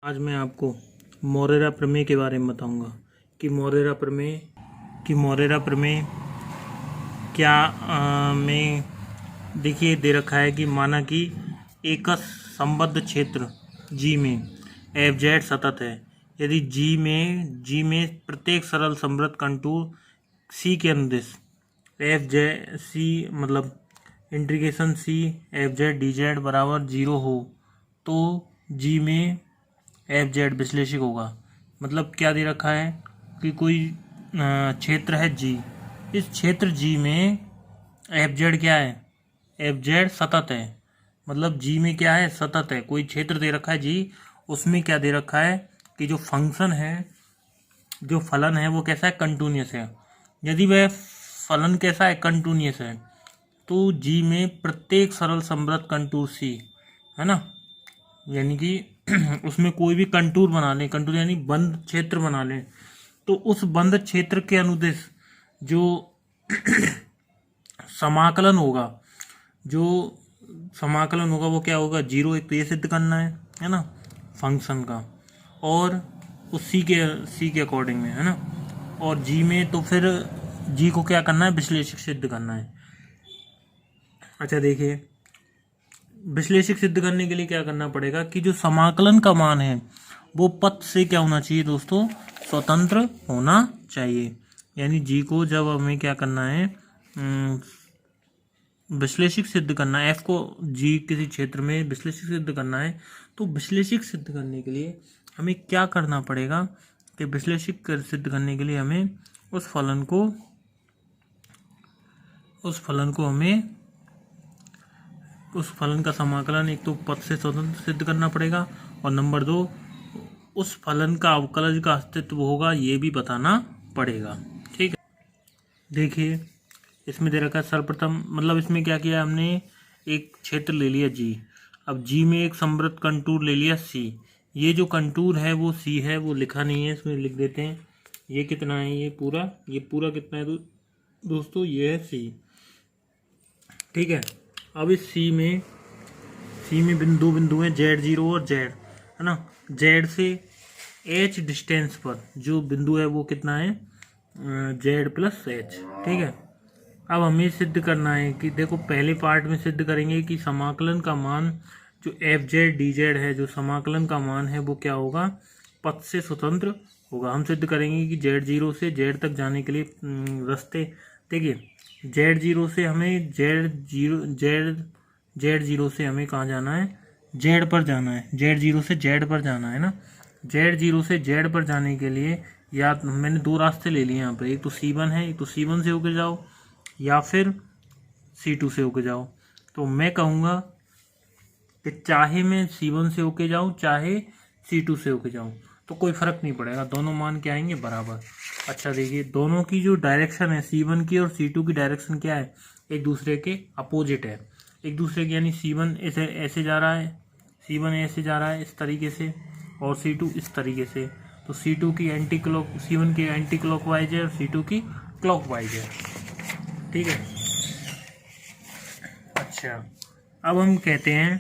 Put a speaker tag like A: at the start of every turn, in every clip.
A: आज मैं आपको मोरेरा प्रमेय के बारे में बताऊंगा कि मोरेरा प्रमेय क्या में देखिए दे रखा है कि माना कि एक संबद्ध क्षेत्र G में एफ जेड सतत है यदि G में प्रत्येक सरल समृद्ध कंटूर C के अनुदिश एफ जेड C मतलब integration C F Z D Z बराबर 0 हो तो G में एफ जेड विश्लेषिक होगा। मतलब क्या दे रखा है कि कोई क्षेत्र है G, इस क्षेत्र G में एफ जेड क्या है, एफ जेड सतत है। मतलब G में क्या है, सतत है। कोई क्षेत्र दे रखा है G, उसमें क्या दे रखा है कि जो फंक्शन है, जो फलन है वो कैसा है, कंटिन्यूअस है। यदि वह फलन कैसा है, कंटिन्यूअस है, तो G में प्रत्येक सरल समृद्ध कंटूर C है ना, यानी कि उसमें कोई भी कंटूर बना लें, कंटूर यानी बंद क्षेत्र बना लें, तो उस बंद क्षेत्र के अनुदिश जो समाकलन होगा वो क्या होगा, 0। एक तो ये सिद्ध करना है ना फंक्शन का, और उस सी के अकॉर्डिंग में है ना। और जी में तो फिर जी को क्या करना है, विश्लेषक सिद्ध करना है। अच्छा देखिए, विश्लेषक सिद्ध करने के लिए क्या करना पड़ेगा कि जो समाकलन का मान है वो पथ से क्या होना चाहिए दोस्तों, स्वतंत्र होना चाहिए। यानी जी को जब हमें क्या करना है, विश्लेषक सिद्ध करना है, एफ को जी किसी क्षेत्र में विश्लेषक सिद्ध करना है, तो विश्लेषक सिद्ध करने के लिए हमें क्या करना पड़ेगा कि विश्लेषक सिद्ध करने के लिए हमें उस फलन का समाकलन एक तो पथ से स्वतंत्र सिद्ध करना पड़ेगा, और नंबर 2 उस फलन का अवकलज का अस्तित्व होगा ये भी बताना पड़ेगा। ठीक है, देखिए इसमें दे रखा है सर्वप्रथम, मतलब इसमें क्या किया हमने, एक क्षेत्र ले लिया G, अब G में एक समृद्ध कंटूर ले लिया C। ये जो कंटूर है वो C है, वो लिखा नहीं है, इसमें लिख देते हैं। ये कितना है, ये पूरा कितना है दोस्तों, ये है C। ठीक है, अब इस C में दो बिंदु हैं Z0 और Z है ना। Z से H डिस्टेंस पर जो बिंदु है वो कितना है, Z प्लस H। ठीक है, अब हमें सिद्ध करना है कि देखो पहले पार्ट में सिद्ध करेंगे कि समाकलन का मान जो एफ जेड डी जेड है, जो समाकलन का मान है वो क्या होगा, पथ से स्वतंत्र होगा। हम सिद्ध करेंगे कि Z0 से Z तक जाने के लिए रास्ते, देखिए Z0 से हमें Z0 से हमें कहाँ जाना है, Z पर जाना है, Z0 से Z पर जाना है ना। Z0 से Z पर जाने के लिए या मैंने दो रास्ते ले लिए यहाँ पर, एक तो C1 है, एक तो C1 से होकर जाओ या फिर C2 से होके जाओ। तो मैं कहूँगा कि चाहे मैं C1 से होके जाऊँ चाहे C2 से होके जाऊँ तो कोई फ़र्क नहीं पड़ेगा, दोनों मान क्या आएंगे, बराबर। अच्छा देखिए, दोनों की जो डायरेक्शन है C1 की और C2 की डायरेक्शन क्या है, एक दूसरे के अपोजिट है, एक दूसरे के, यानी C1 ऐसे जा रहा है, C1 ऐसे जा रहा है इस तरीके से, और C2 इस तरीके से। तो C1 की एंटी क्लॉकवाइज है और C2 की क्लॉकवाइज है। ठीक है, अच्छा अब हम कहते हैं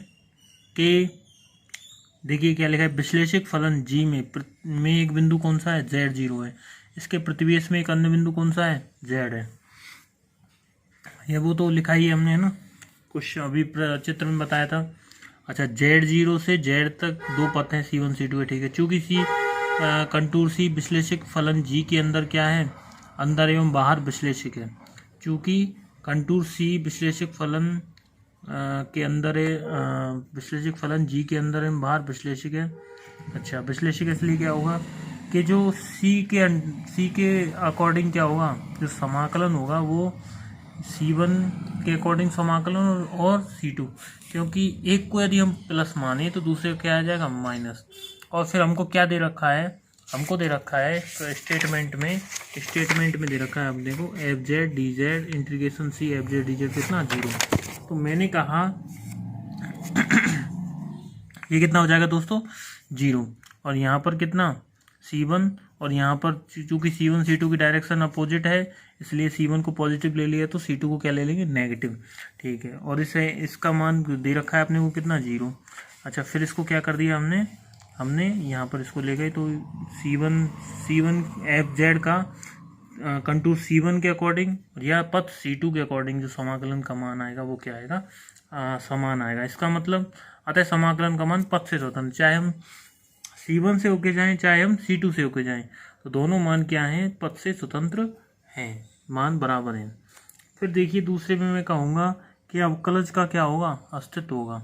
A: कि देखिए क्या लिखा है, विश्लेषक फलन G में एक बिंदु कौन सा है, Z0 है, इसके प्रतिवेश में एक अन्य बिंदु कौन सा है, Z है। ये वो तो लिखा ही है हमने, है ना, कुछ अभी चित्र में बताया था। अच्छा, Z0 से Z तक दो पथ हैं, C1 C2 है। ठीक है, चूँकि कंटूर C विश्लेषक फलन G के अंदर क्या है, अंदर एवं बाहर विश्लेषक है। चूँकि कंटूर C विश्लेषक फलन के अंदर है, विश्लेषक फलन G के अंदर एवं बाहर विश्लेषक है। अच्छा, विश्लेषक इसलिए क्या होगा कि जो C के अकॉर्डिंग क्या होगा, जो समाकलन होगा वो C1 के अकॉर्डिंग समाकलन और C2, क्योंकि एक को यदि हम प्लस माने तो दूसरे को क्या आ जाएगा, माइनस। और फिर हमको क्या दे रखा है, हमको दे रखा है तो स्टेटमेंट में दे रखा है, अब देखो F Z D Z integration C F Z D Z कितना, 0। तो मैंने कहा ये कितना हो जाएगा दोस्तों, 0, और यहाँ पर कितना, C1, और यहाँ पर चूँकि C1 C2 की डायरेक्शन अपोजिट है इसलिए C1 को पॉजिटिव ले लिया तो C2 को क्या ले लेंगे, नेगेटिव। ठीक है, और इसका मान दे रखा है अपने को कितना, 0। अच्छा, फिर इसको क्या कर दिया हमने, हमने यहाँ पर इसको ले गए तो C1 एफ जेड का कंटूर C1 के अकॉर्डिंग या पथ C2 के अकॉर्डिंग जो समाकलन का मान आएगा वो क्या आएगा, समान आएगा। इसका मतलब अतः समाकलन का मान पथ से स्वतंत्र, चाहे हम C1 से होके जाएं चाहे हम C2 से होके जाएं, तो दोनों मान क्या हैं, पथ से स्वतंत्र हैं, मान बराबर हैं। फिर देखिए दूसरे में मैं कहूँगा कि अवकलज का क्या होगा, अस्तित्व होगा,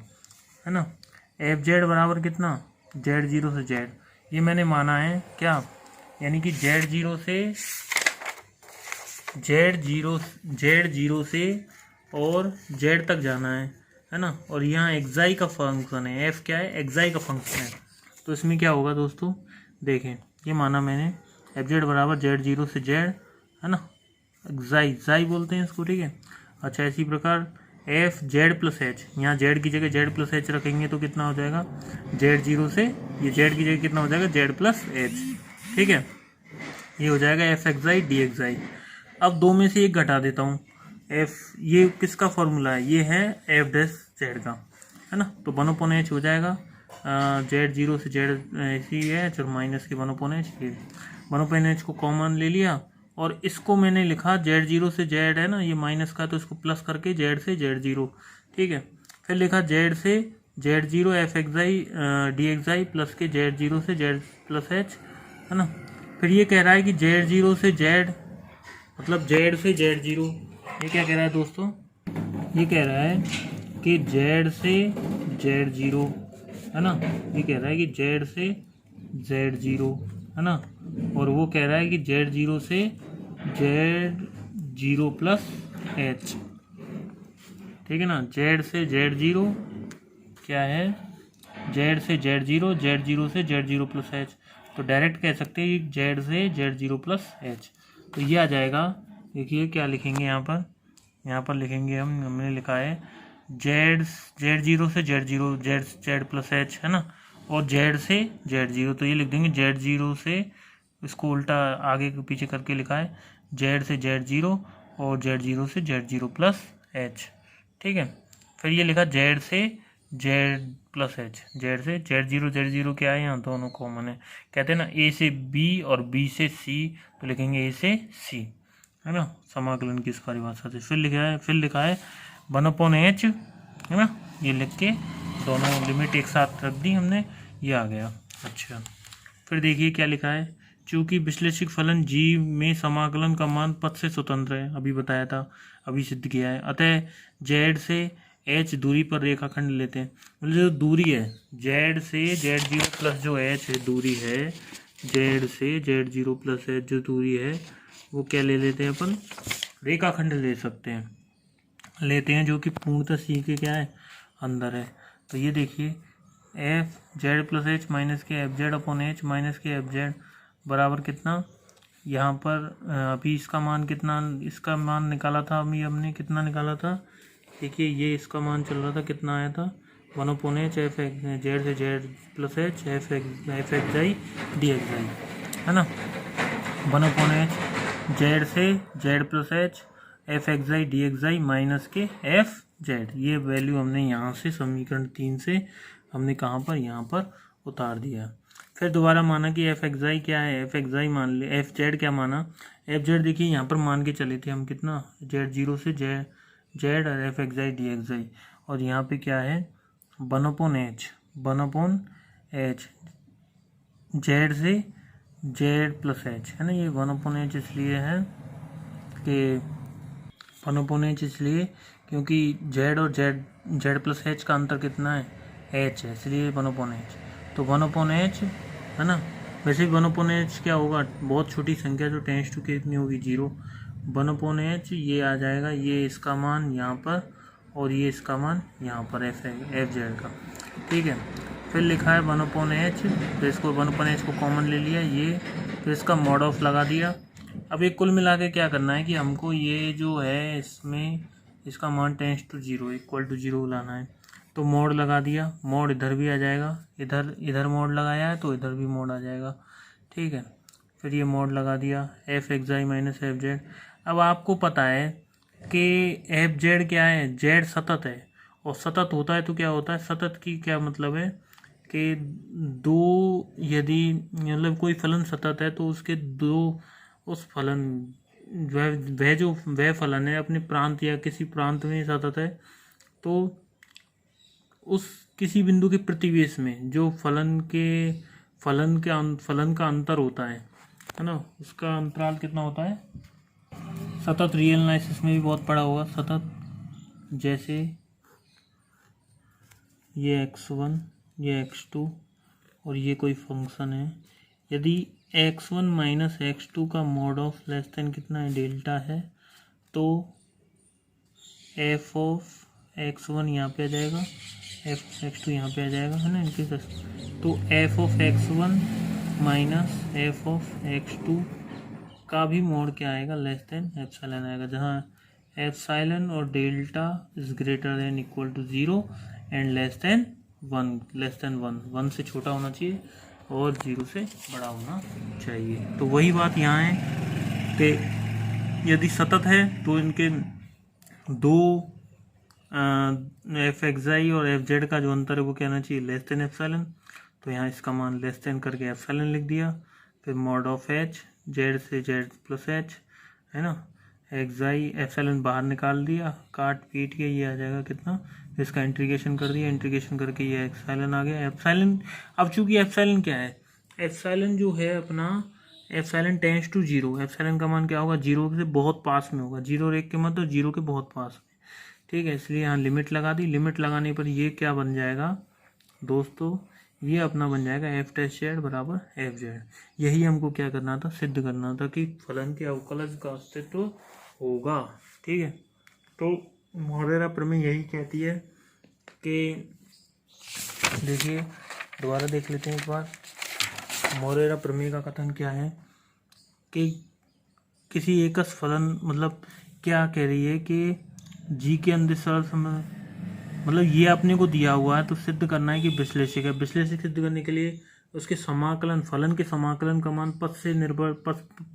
A: है ना। एफ जेड बराबर कितना, Z0 से Z, ये मैंने माना है क्या, यानी कि Z0 से और Z तक जाना है ना। और यहाँ एक्साई का फंक्शन है, एफ क्या है, एक्साई का फंक्शन है। तो इसमें क्या होगा दोस्तों, देखें ये माना मैंने एफ जेड बराबर Z0 से Z, है ना, एक्साई बोलते हैं इसको, ठीक है। अच्छा इसी प्रकार एफ जेड प्लस एच, यहाँ जेड की जगह जेड प्लस एच रखेंगे तो कितना हो जाएगा, Z0 से ये जेड की जगह कितना हो जाएगा, जेड प्लस एच, ठीक है। ये हो जाएगा एफ एक्साई डी एक्साई। अब दो में से एक घटा देता हूँ, एफ ये किसका फॉर्मूला है, ये है एफ डैश जेड का, है ना। तो 1/h हो जाएगा, Z0 से Z ऐसी है, चलो माइनस के 1/h, ये 1/h को कॉमन ले लिया और इसको मैंने लिखा Z0 से Z है ना, ये माइनस का तो इसको प्लस करके Z से Z0, ठीक है। फिर लिखा Z से Z0 F एक्साई D xi plus के Z0 से Z प्लस एच, है ना। फिर ये कह रहा है कि Z0 से Z मतलब Z से Z0, ये क्या कह रहा है दोस्तों, ये कह रहा है कि Z से Z0, है ना, ये कह रहा है कि Z से Z0, है ना। और वो कह रहा है कि Z0 से Z0 प्लस H, ठीक है ना। Z से Z0 क्या है, Z से Z0, Z0 से Z0 प्लस H, तो डायरेक्ट कह सकते हैं Z से Z0 प्लस H। तो ये आ जाएगा, देखिए क्या लिखेंगे यहाँ पर लिखेंगे हमने लिखा है Z0 से Z0 Z प्लस H, है ना, और Z से Z0, तो ये लिख देंगे Z0 से, इसको उल्टा आगे के पीछे करके लिखा है Z से Z0 और Z0 से Z0 प्लस H, ठीक है। फिर ये लिखा Z से Z प्लस H, Z से Z0 क्या है, यहाँ दोनों कॉमन है, कहते हैं ना A से B और B से C, तो लिखेंगे A से C, है ना, समाकलन की इस परिभाषा से। फिर लिखा है 1/h, है ना, ये लिख के दोनों लिमिट एक साथ रख दी हमने, ये आ गया। अच्छा फिर देखिए क्या लिखा है, चूंकि विश्लेषिक फलन G में समाकलन का मान पथ से स्वतंत्र है, अभी बताया था, अभी सिद्ध किया है, अतः Z से H दूरी पर रेखाखंड लेते हैं। मतलब जो दूरी है Z से Z0 प्लस जो H है दूरी है, Z से Z0 प्लस H जो दूरी है वो क्या ले लेते हैं अपन, रेखाखंड ले सकते हैं, लेते हैं जो कि पूर्णतः C के क्या है, अंदर है। तो ये देखिए F Z plus H minus K F Z upon H minus K F Z बराबर कितना, यहाँ पर अभी इसका मान कितना, इसका मान निकाला था अभी हमने, कितना निकाला था, देखिए ये इसका मान चल रहा था, कितना आया था 1/h एफ जेड से Z plus H F एक्साई D एक्साई, है ना, 1/h जेड से Z plus H F एक्साई D एक्साई minus K F Z, ये वैल्यू हमने यहाँ से समीकरण 3 से हमने कहाँ पर, यहाँ पर उतार दिया। फिर दोबारा माना कि एफ एक्साई क्या है, एफ एक्साई मान ले, एफ जेड क्या माना, एफ जेड देखिए यहाँ पर मान के चले थे हम कितना, Z0 से जेड और एफ एक्साई डी एक्साई, और यहाँ पे क्या है 1/h जेड से जेड प्लस एच, है ना, ये 1/h इसलिए है कि 1/h इसलिए क्योंकि जेड और जेड प्लस एच का अंतर कितना है, एच है, इसलिए 1/h। तो 1/h, है ना, वैसे भी 1/h क्या होगा, बहुत छोटी संख्या जो टेंस टू कितनी होगी 0, 1/h ये आ जाएगा, ये इसका मान यहाँ पर और ये इसका मान यहाँ पर एफ जेड का, ठीक है। फिर लिखा है 1/h, तो इसको 1/h को कॉमन ले लिया, ये फिर इसका मॉड ऑफ लगा दिया। अब एक कुल मिला के क्या करना है कि हमको ये जो है इसमें इसका मान टेंस टू 0 इक्वल टू 0 लाना है, तो मोड लगा दिया, मोड इधर भी आ जाएगा, इधर मोड लगाया है तो इधर भी मोड आ जाएगा, ठीक है। फिर ये मोड लगा दिया एफ एक्साई माइनस एफ जेड। अब आपको पता है कि एफ जेड क्या है, जेड सतत है, और सतत होता है तो क्या होता है, सतत की क्या मतलब है कि दो, यदि मतलब कोई फलन सतत है तो उसके दो, उस फलन वह फलन है अपने प्रांत या किसी प्रांत में सतत है, तो उस किसी बिंदु के प्रतिवेश में जो फलन का अंतर होता है ना, उसका अंतराल कितना होता है। सतत रियल एनालिसिस में भी बहुत पढ़ा होगा सतत, जैसे ये x1 ये x2 और ये कोई फंक्शन है, यदि x1 माइनस x2 का मॉड ऑफ लेस देन कितना है, डेल्टा है, तो f ऑफ x1 यहाँ पे आ जाएगा, f x2 यहाँ पे आ जाएगा, है ना इनके साथ। तो f of x1 minus f of x2 का भी मोड क्या आएगा, लेस देन एप्सिलॉन आएगा, जहाँ एप्सिलॉन और delta is greater than equal to 0 and less than 1 से छोटा होना चाहिए और 0 से बड़ा होना चाहिए। तो वही बात यहाँ है कि यदि सतत है तो इनके दो एफ एक्स आई और एफ जेड का जो अंतर है वो क्या होना चाहिए, लेस देन एप्सिलॉन। तो यहाँ इसका मान लेस देन करके एप्सिलॉन लिख दिया, फिर मॉड ऑफ एच, जेड से जेड प्लस एच, है ना, एक्स आई एप्सिलॉन बाहर निकाल दिया, काट पीट के ये आ जाएगा कितना, इसका इंटीग्रेशन कर दिया, इंटीग्रेशन करके ये एप्सिलॉन आ गया। एप्सिलॉन, अब चूंकि एप्सिलॉन क्या है, एप्सिलॉन जो है अपना, एप्सिलॉन टेंड्स टू 0, एप्सिलॉन का मान क्या होगा, 0 से बहुत पास में होगा, 0 और 1 के मतलब 0 के बहुत पास में, ठीक है। इसलिए यहाँ लिमिट लगा दी, लिमिट लगाने पर ये क्या बन जाएगा दोस्तों, ये अपना बन जाएगा एफ टेस्ट जेड बराबर एफ जेड। यही हमको क्या करना था, सिद्ध करना था कि फलन के अवकलज का अस्तित्व होगा, ठीक है। तो मोरेरा प्रमेय यही कहती है कि, देखिए दोबारा देख लेते हैं एक बार, मोरेरा प्रमेय का कथन क्या है कि किसी एकस फलन, मतलब क्या कह रही है कि जी के अंदर सरल समय, मतलब ये अपने को दिया हुआ है तो सिद्ध करना है कि विश्लेषक है। विश्लेषक सिद्ध करने के लिए उसके समाकलन, फलन के समाकलन का मान पथ से निर्भर,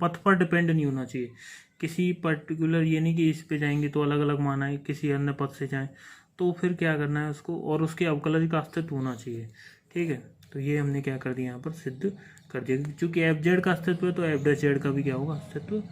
A: पथ पर डिपेंड नहीं होना चाहिए, किसी पर्टिकुलर, ये नहीं कि इस पे जाएंगे तो अलग अलग मान आए, किसी अन्य पथ से जाएं तो फिर क्या करना है उसको, और उसके अवकलज का अस्तित्व होना चाहिए, ठीक है। तो ये हमने क्या कर दिया यहाँ पर, सिद्ध कर दिया। चूंकि एफ जेड का अस्तित्व है तो एफ डैश जेड का भी क्या होगा, अस्तित्व